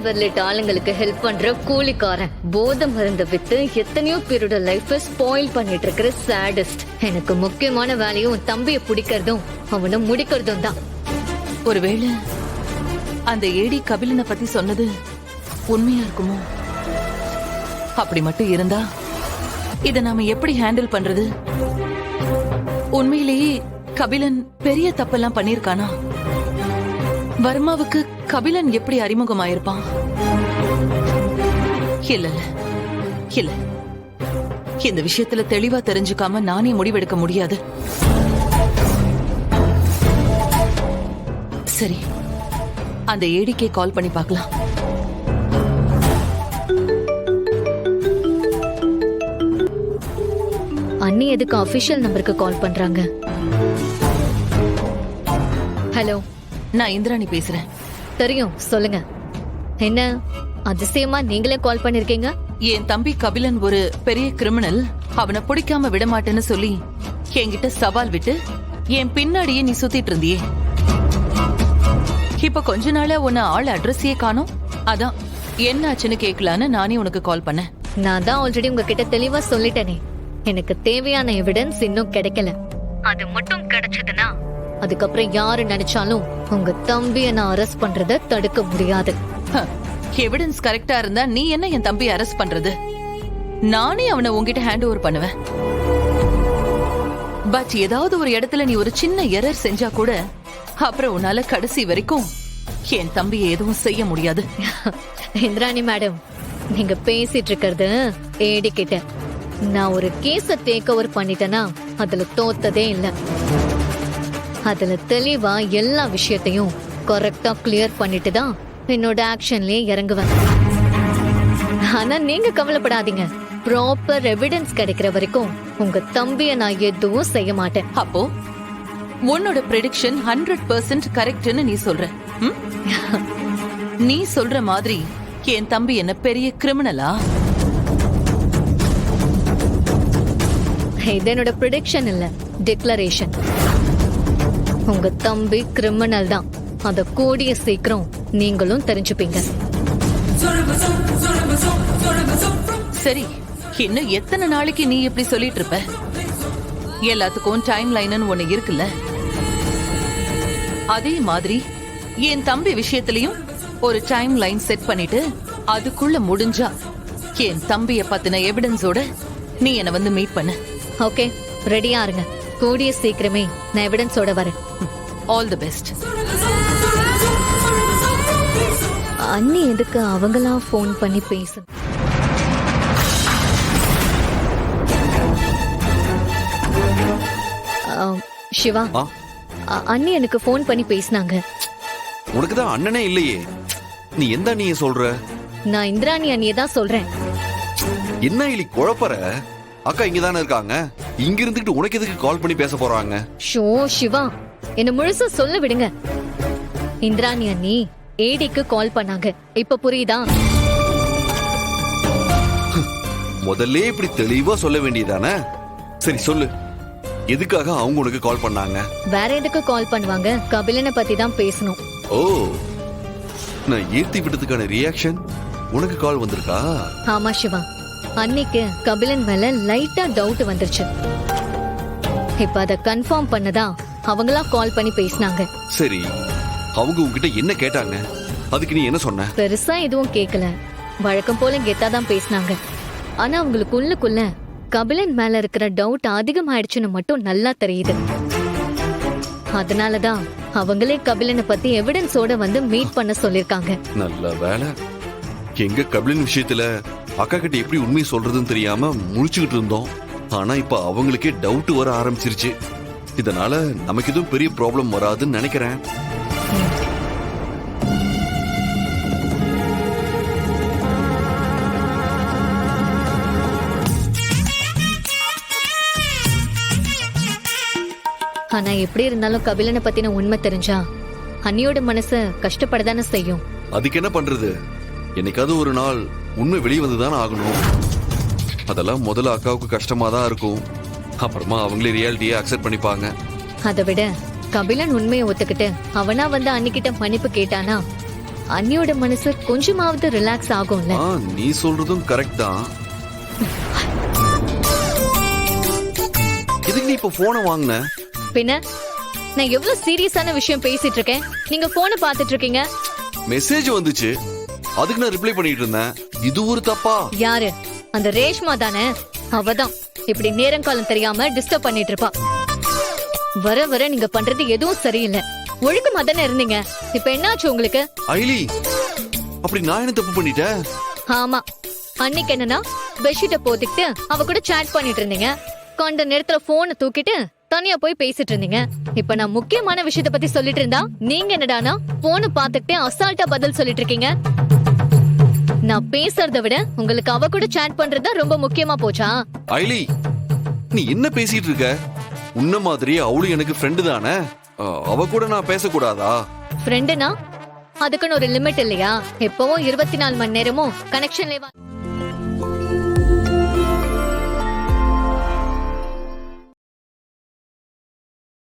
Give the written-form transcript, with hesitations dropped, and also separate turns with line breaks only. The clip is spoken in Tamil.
பெர்லிட் ஆளுங்களுக்கு ஹெல்ப் பண்ற கூலிக்காரன், போதை மருந்து வித்து எத்தனையோ பேரோட லைஃப் ஸ்பாயில் பண்ணிட்டு இருக்கிற சாடிஸ்ட். எனக்கு முக்கியமான வேலையும் தம்பியை பிடிக்கிறதும் அவனை முடிக்கிறதும் தான்.
ஒருவேளை அந்த ஏடி கபிலனை பத்தி சொன்னது உண்மையா இருக்குமோ? அப்படி மட்டும் இருந்தா இத நாம எப்படி ஹேண்டில் பண்றது? உண்மையிலேயே கபிலன் பெரிய தப்பெல்லாம் பண்ணிருக்கானா? வர்மாவுக்கு கபிலன் எப்படி அறிமுகமாயிருப்பான்? இல்ல இல்ல, இந்த விஷயத்துல தெளிவா தெரிஞ்சுக்காம நானே முடிவெடுக்க முடியாது. சரி, அந்த ஏடிக்கே கால் பண்ணி பார்க்கலாம்.
அண்ணி எதுக்கு அபிஷியல் நம்பருக்கு கால் பண்றாங்க? ஹலோ,
நான் இந்திராணி பேசுறேன்.
தெரியும், சொல்லுங்க. என்ன அதிசயமா நீங்களே கால் பண்ணிருக்கீங்க?
என் தம்பி கபிலன் ஒரு பெரிய கிரிமினல், அவனை பிடிக்காம விட மாட்டேன்னு சொல்லி என்கிட்ட சவால் விட்டு என் பின்னாடியே நீ சுத்திட்டு இருந்தியே. இப்ப கொஞ்ச நாளா உன்னை ஆள் அட்ரஸையே காணோம். அதான் என்ன ஆச்சுன்னு கேட்கலான்னு நானே உனக்கு கால் பண்ணேன்.
நான் தான் ஆல்ரெடி உங்ககிட்ட தெளிவா சொல்லிட்டேனே, எனக்கு தேவையான எவிடன்ஸ் இன்னும் கிடைக்கல. அது மட்டும் கிடைச்சதுன்னா அதுக்கப்புறம் யாரு நினைச்சாலும் உங்க தம்பியை நான் அரெஸ்ட் பண்றத தடுக்க முடியாது.
எவிடன்ஸ் கரெக்டா இருந்தா நீ என்ன என் தம்பியை அரெஸ்ட் பண்றது? நானே அவனை உன்கிட்ட ஹேண்ட் ஓவர் பண்ணுவேன். பட் ஏதாவது ஒரு இடத்துல நீ ஒரு சின்ன எரர் செஞ்சா கூட அப்புறம் உன்னால கடைசி வரைக்கும் என் தம்பியை எதுவும் செய்ய முடியாது.
இந்திராணி மேடம், நீங்க பேசிட்டு இருக்கிறது ஏடி கிட்ட. நான் ஒரு கேஸ டேக் ஓவர் பண்ணிட்டேன்னா அதுல தோத்ததே இல்ல. அதுல தெளிவா எல்லா விஷயத்தையும் கரெக்டா கிளியர் பண்ணிட்டு தான் என்னோட ஆக்ஷன்லயே இறங்குவேன். ஆனா நீங்க கவலைப்படாதீங்க, ப்ராப்பர் எவிடன்ஸ் கிடைக்கிற வரைக்கும் உங்க தம்பிய நான் எதுவும் செய்ய மாட்டேன்.
அப்போ உன்னோட ப்ரெடிக்ஷன் 100% கரெக்ட்னு நீ சொல்ற? நீ சொல்ற மாதிரி என் தம்பி என்ன பெரிய கிரிமினலா?
இது என்னோட ப்ரெடிக்ஷன் இல்ல, டிக்ளரேஷன். உங்க தம்பி கிரிமினல் தான். அத கூடிய சீக்கிரம் நீங்களும் தெரிஞ்சுப்பீங்க.
சரி, இன்னும் எத்தனை நாளைக்கு நீ இப்படி சொல்லிட்டு இருப்ப? எல்லாத்துக்கும் டைம் லைன் ஒண்ணு இருக்குல்ல? அதே மாதிரி என் தம்பி விஷயத்திலையும் ஒரு டைம் லைன் செட் பண்ணிட்டு அதுக்குள்ள முடிஞ்சா என் தம்பிய பத்தின எவிடன்ஸோட நீ என்ன வந்து மீட் பண்ணு.
ஓகே, ரெடியா இருங்க. கூடிய சீக்கிரமே நான் எவிடன்ஸோட வரேன்.
All the best.
அண்ணி எதுக்கு அவங்களா போன் பண்ணி பேசு? சிவா, அண்ணி எனக்கு போன் பண்ணி பேசினாங்க.
உனக்கு தான் அண்ணனே இல்லையே, நீ எந்த அண்ணிய சொல்ற?
நான் இந்திராணி அண்ணியை தான் சொல்றேன்.
என்ன இல்லி குழப்பற? அக்கா இங்க தானே இருக்காங்க, இங்க இருந்துட்டு உனக்கு எதுக்கு கால் பண்ணி பேச போறாங்க?
ஷோ சிவா, என்ன முழுசா சொல்ல விடுங்க. இந்திராணி அண்ணி ஏடிக்கு கால் பண்ணாங்க, இப்ப புரியுதா?
முதல்ல இப்படி தெளிவா சொல்ல வேண்டியதானே? சரி சொல்லு, எதுக்காக அவங்க உனக்கு கால் பண்ணாங்க?
வேற எதுக்கு கால் பண்ணுவாங்க? கபிலனை பத்தி தான் பேசணும்.
ஓ, நான் ஏத்தி விட்டதுக்கான ரியாக்ஷன் உனக்கு கால் வந்திருக்கா?
ஆமா சிவா, அன்னைக்கு கபிலன் மேல லைட்டா டவுட் வந்துருச்சு. இப்ப அத கன்ஃபார்ம் பண்ணதா அவங்களா கால் பண்ணி பேசினாங்க.
சரி, அவங்க உன்கிட்ட என்ன கேட்டாங்க? அதுக்கு நீ என்ன சொன்ன?
பெருசா எதுவும் கேட்கல, வழக்கம் போல கெத்தா தான் பேசினாங்க. ஆனா அவங்களுக்கு உள்ளுக்குள்ள கபிலன் மேல இருக்கிற டவுட் அதிகமாயிடுச்சுன்னு மட்டும் நல்லா தெரியுது. அதனாலதான் அவங்களே கபிலனை பத்தி எவிடன்ஸோட வந்து மீட் பண்ண சொல்லிருக்காங்க.
நல்ல வேலை, எங்க கபிலன் விஷயத்துல அக்கா கிட்ட எப்படி உண்மையை சொல்றதுன்னு தெரியாம முழிச்சுக்கிட்டு இருந்தோம். ஆனா இப்ப அவங்களுக்கே டவுட் வர ஆரம்பிச்சிருச்சு. இதனால நமக்கு எதுவும் பெரிய ப்ராப்ளம் வராதுன்னு நினைக்கிறேன்.
ஆனா எப்படி இருந்தாலும் கபிலனை பத்தின உண்மை தெரிஞ்சா அண்ணியோட மனசு கஷ்டப்படதானே செய்யும்.
அதுக்கு என்ன பண்றது? என்னைக்காவது ஒரு நாள் உண்மை வெளியே வந்துதானே ஆகணும். அதெல்லாம் முதல்ல அக்காவுக்கு கஷ்டமா தான் இருக்கும், அப்புறமா அவங்களே ரியாலிட்டியை அக்செப்ட் பண்ணிப்பாங்க.
அதை விட கபிலன் உண்மையை ஒத்துக்கிட்டு அவனா வந்து அன்னிக்கிட்ட மன்னிப்பு கேட்டானா அண்ணியோட மனசு கொஞ்சமாவது ரிலாக்ஸ் ஆகும்ல.
நீ சொல்றதும் கரெக்ட் தான். எதுக்கு நீ இப்ப போனை வாங்கின?
பின்ன நான் எவ்வளவு சீரியஸான விஷயம் பேசிட்டு இருக்கேன், நீங்க போனை பாத்துட்டு இருக்கீங்க.
மெசேஜ் வந்துச்சு, அதுக்கு நான் ரிப்ளை பண்ணிட்டு இருந்தேன். இது ஒரு தப்பா?
யாரு? அந்த ரேஷ்மா தானே, அவதான் இப்படி நேரங்காலம் தெரியாம டிஸ்டர்ப் பண்ணிட்டு இருப்பா. வர வர நீங்க பண்றது எதுவும் சரியில்லை. ஒழுக்கமா தானே இருந்தீங்க, இப்ப என்னாச்சு உங்களுக்கு?
ஐலி, அப்படி நான் என்ன தப்பு பண்ணிட்டேன்?
ஆமா, அன்னைக்கு என்னன்னா பெட்ஷீட்டை போத்திக்கிட்டு அவ கூட சாட் பண்ணிட்டு இருந்தீங்க. கண்ட நேரத்துல போனை தூக்கிட்டு தனியா போய் பேசிட்டு இருந்தீங்க. இப்ப நான் முக்கியமான விஷயத்த பத்தி சொல்லிட்டு இருந்தா நீங்க என்னடானா போனை பாத்துக்கிட்டே அசால்ட்டா பதில் சொல்லிட்டு இருக்கீங்க. நான் பேசுறத விட உங்களுக்கு அவ கூட சாட் பண்றதா ரொம்ப முக்கியமா போச்சா?
ஐலி, நீ என்ன பேசிட்டு இருக்க? உன்ன மாதிரி அவளு எனக்கு ஃப்ரெண்டு தானே, அவ கூட நான் பேசக்கூடாதா?
ஃப்ரெண்டுனா அதுக்குன்னு ஒரு லிமிட் இல்லையா? எப்பவும் 24 மணி நேரமும் கனெக்ஷன்ல